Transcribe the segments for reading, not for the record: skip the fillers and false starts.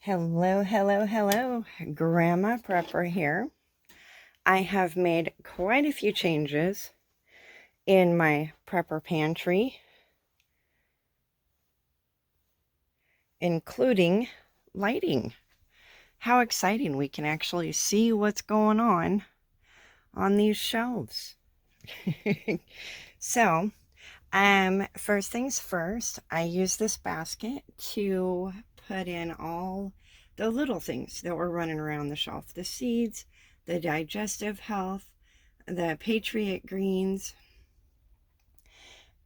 Hello, hello, hello. Grandma Prepper here. I have made quite a few changes in my Prepper Pantry, including lighting. How exciting, we can actually see what's going on these shelves. So, first things first, I use this basket to put in all the little things that were running around the shelf. The seeds, the digestive health, the Patriot greens,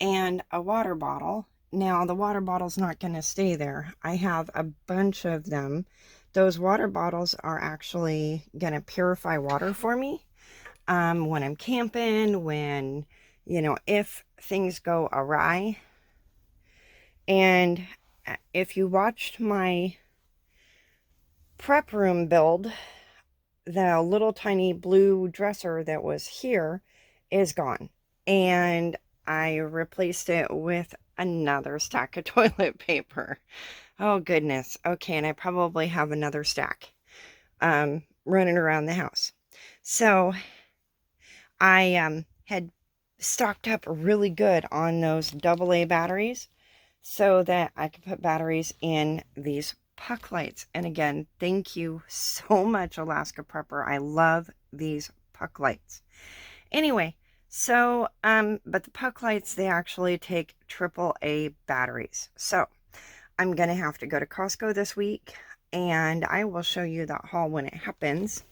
and a water bottle. Now, the water bottle's not going to stay there. I have a bunch of them. Those water bottles are actually going to purify water for me when I'm camping, when, if things go awry. And if you watched my prep room build, the little tiny blue dresser that was here is gone. And I replaced it with another stack of toilet paper. Oh, goodness. Okay, and I probably have another stack running around the house. So I had stocked up really good on those AA batteries so that I could put batteries in these puck lights. And again, thank you so much, Alaska Prepper. I love these puck lights. Anyway, so, but the puck lights, they actually take AAA batteries. So I'm going to have to go to Costco this week, and I will show you that haul when it happens.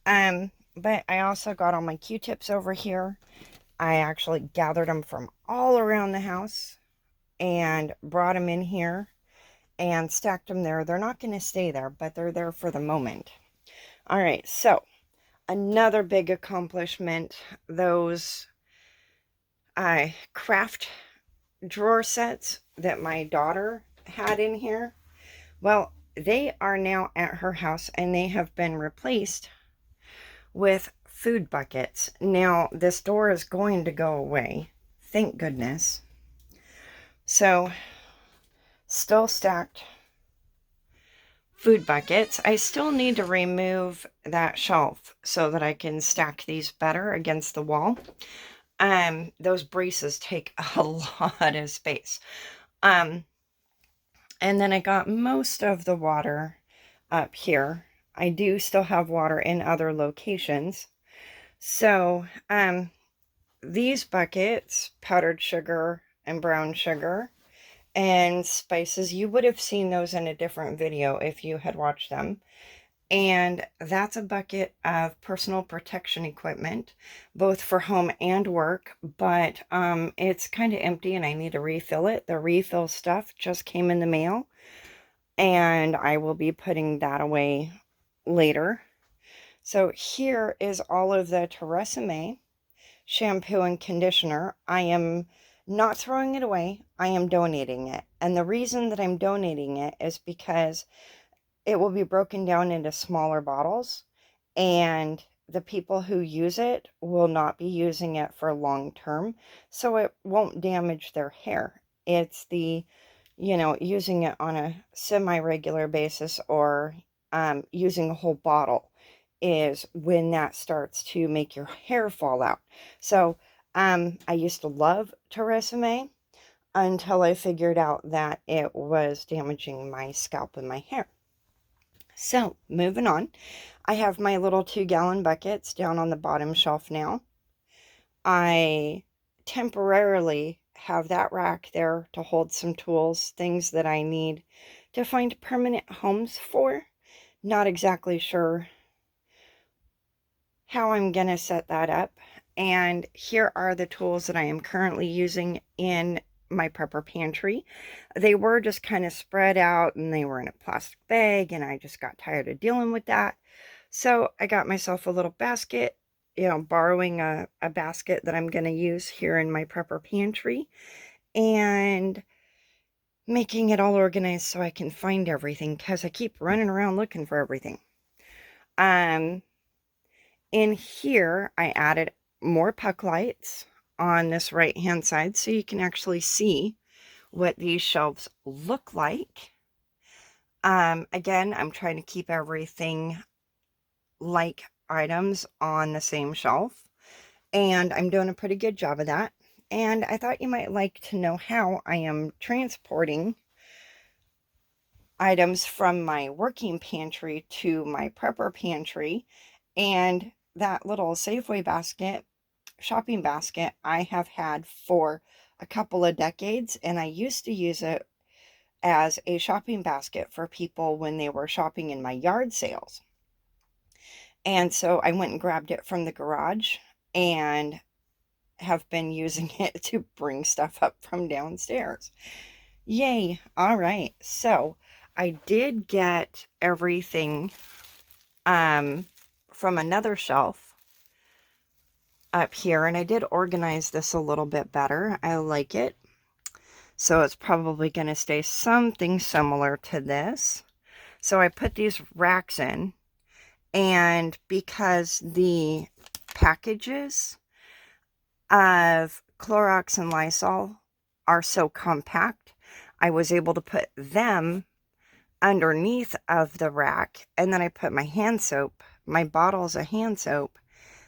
But I also got all my Q-tips over here. I actually gathered them from all around the house and brought them in here and stacked them there. They're not going to stay there, but they're there for the moment. All right, so another big accomplishment, those craft drawer sets that my daughter had in here. Well, they are now at her house and they have been replaced with food buckets. Now, this door is going to go away. Thank goodness. So, still stacked food buckets. I still need to remove that shelf so that I can stack these better against the wall. Those braces take a lot of space. And then I got most of the water up here. I do still have water in other locations. So, these buckets, powdered sugar and brown sugar, and spices, you would have seen those in a different video if you had watched them. And that's a bucket of personal protection equipment, both for home and work, but it's kind of empty and I need to refill it. The refill stuff just came in the mail, and I will be putting that away later. So here is all of the Tresemme shampoo and conditioner. I am not throwing it away. I am donating it. And the reason that I'm donating it is because it will be broken down into smaller bottles, and the people who use it will not be using it for long term, so it won't damage their hair. It's the, using it on a semi-regular basis or using a whole bottle is when that starts to make your hair fall out. So I used to love Tresemme until I figured out that it was damaging my scalp and my hair. So moving on, I have my little 2-gallon buckets down on the bottom shelf now. I temporarily have that rack there to hold some tools, things that I need to find permanent homes for. Not exactly sure how I'm going to set that up. And here are the tools that I am currently using in my Prepper Pantry. They were just kind of spread out and they were in a plastic bag, and I just got tired of dealing with that. So I got myself a little basket, borrowing a basket that I'm going to use here in my Prepper Pantry, and making it all organized so I can find everything because I keep running around looking for everything. In here, I added more puck lights on this right hand side so you can actually see what these shelves look like. Again, I'm trying to keep everything like items on the same shelf, and I'm doing a pretty good job of that. And I thought you might like to know how I am transporting items from my working pantry to my prepper pantry. And that little Safeway basket, shopping basket, I have had for a couple of decades, and I used to use it as a shopping basket for people when they were shopping in my yard sales. And so I went and grabbed it from the garage and have been using it to bring stuff up from downstairs. Yay. All right. So I did get everything from another shelf up here, and I did organize this a little bit better. I like it. So it's probably going to stay something similar to this. So I put these racks in, and because the packages of Clorox and Lysol are so compact, I was able to put them underneath of the rack, and then I put my hand soap, my bottles of hand soap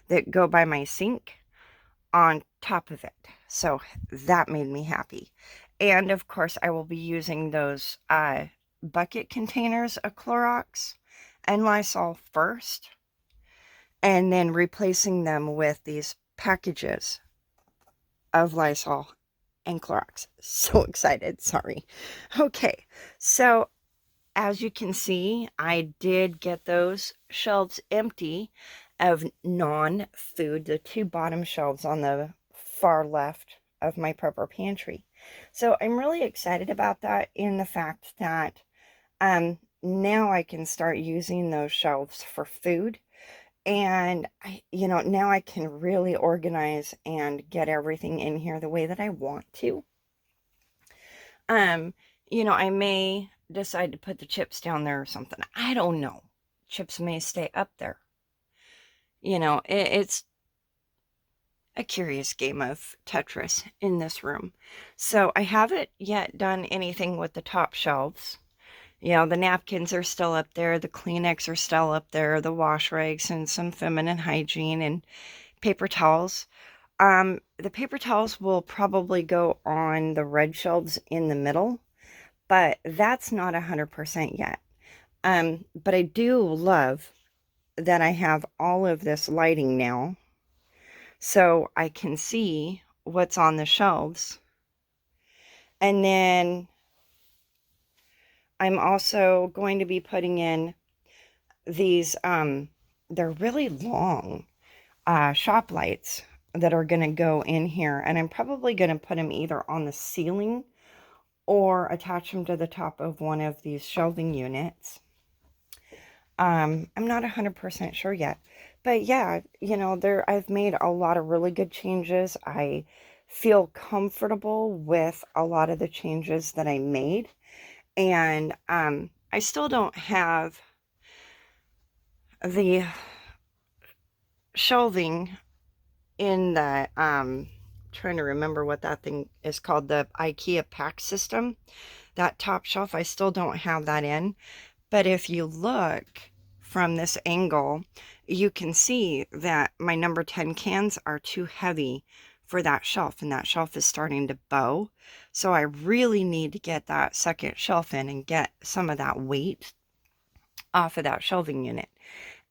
that go by my sink, on top of it. So that made me happy. And of course, I will be using those bucket containers of Clorox and Lysol first, and then replacing them with these packages of Lysol and Clorox. So excited. Sorry. Okay. So as you can see, I did get those shelves empty of non-food, the two bottom shelves on the far left of my prepper pantry. So I'm really excited about that, in the fact that now I can start using those shelves for food. And now I can really organize and get everything in here the way that I want to. I may decide to put the chips down there or something. I don't know. Chips may stay up there. It's a curious game of Tetris in this room. So I haven't yet done anything with the top shelves. The napkins are still up there, the Kleenex are still up there, the wash rags and some feminine hygiene and paper towels. The paper towels will probably go on the red shelves in the middle, but that's not 100% yet. But I do love that I have all of this lighting now, so I can see what's on the shelves. And then I'm also going to be putting in these, they're really long shop lights that are going to go in here, and I'm probably going to put them either on the ceiling or attach them to the top of one of these shelving units. I'm not 100% sure yet, but yeah, I've made a lot of really good changes. I feel comfortable with a lot of the changes that I made, and I still don't have the shelving in the trying to remember what that thing is called, the IKEA pack system. That top shelf, I still don't have that in. But if you look from this angle, you can see that my number 10 cans are too heavy for that shelf, and that shelf is starting to bow. So I really need to get that second shelf in and get some of that weight off of that shelving unit.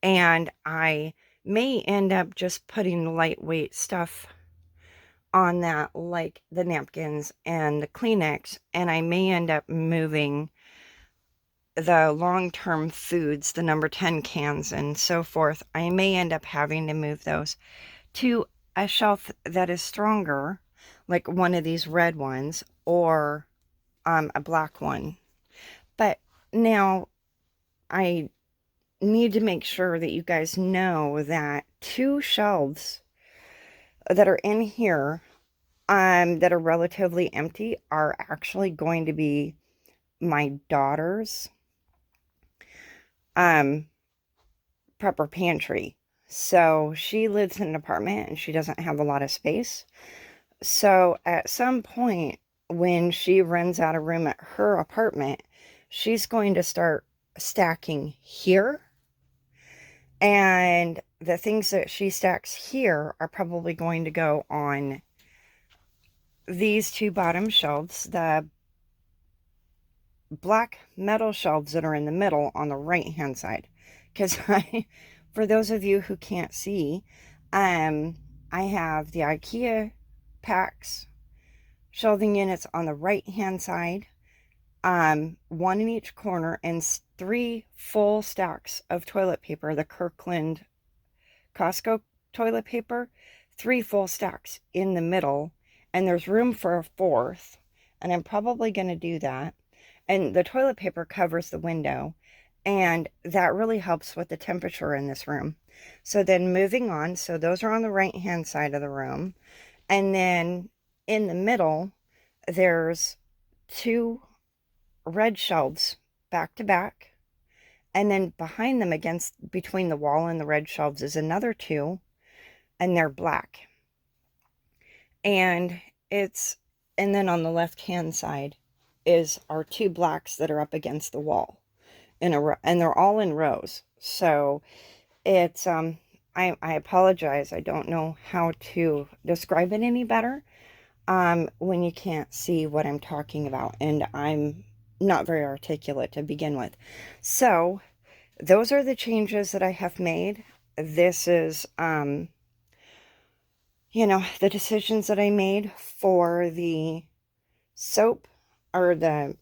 And I may end up just putting lightweight stuff on that, like the napkins and the Kleenex, and I may end up moving the long-term foods, the number 10 cans and so forth. I may end up having to move those to a shelf that is stronger, like one of these red ones, or a black one. But now I need to make sure that you guys know that two shelves that are in here that are relatively empty are actually going to be my daughter's prepper pantry. So she lives in an apartment and she doesn't have a lot of space. So at some point when she rents out a room at her apartment, she's going to start stacking here. And the things that she stacks here are probably going to go on these two bottom shelves, the black metal shelves that are in the middle on the right hand side. Because for those of you who can't see, I have the IKEA packs shelving units on the right hand side, one in each corner, and 3 full stacks of toilet paper, the Kirkland Costco toilet paper, 3 full stacks in the middle, and there's room for a 4th, and I'm probably going to do that. And the toilet paper covers the window, and that really helps with the temperature in this room. So then moving on, so those are on the right hand side of the room, and then in the middle there's 2 red shelves back to back, and then behind them, against between the wall and the red shelves, is another 2, and they're black. And then on the left hand side is our 2 blacks that are up against the wall in a row, and they're all in rows. So it's I apologize, I don't know how to describe it any better when you can't see what I'm talking about, and I'm not very articulate to begin with. So those are the changes that I have made. This is you know, the decisions that I made for the soap, or the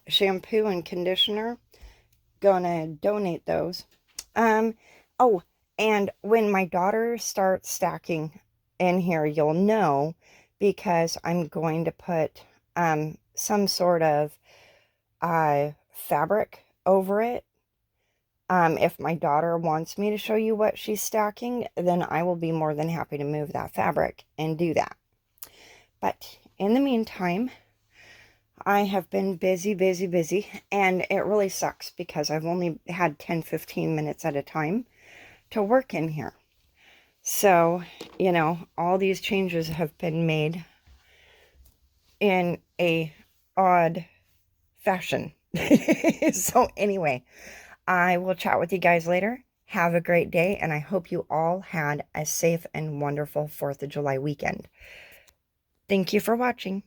shampoo and conditioner. Gonna donate those. Oh, and when my daughter starts stacking in here, you'll know, because I'm going to put some sort of fabric over it. If my daughter wants me to show you what she's stacking, then I will be more than happy to move that fabric and do that. But in the meantime, I have been busy, and it really sucks because I've only had 10-15 minutes at a time to work in here. So, you know, all these changes have been made in a odd fashion. So anyway, I will chat with you guys later. Have a great day, and I hope you all had a safe and wonderful 4th of July weekend. Thank you for watching.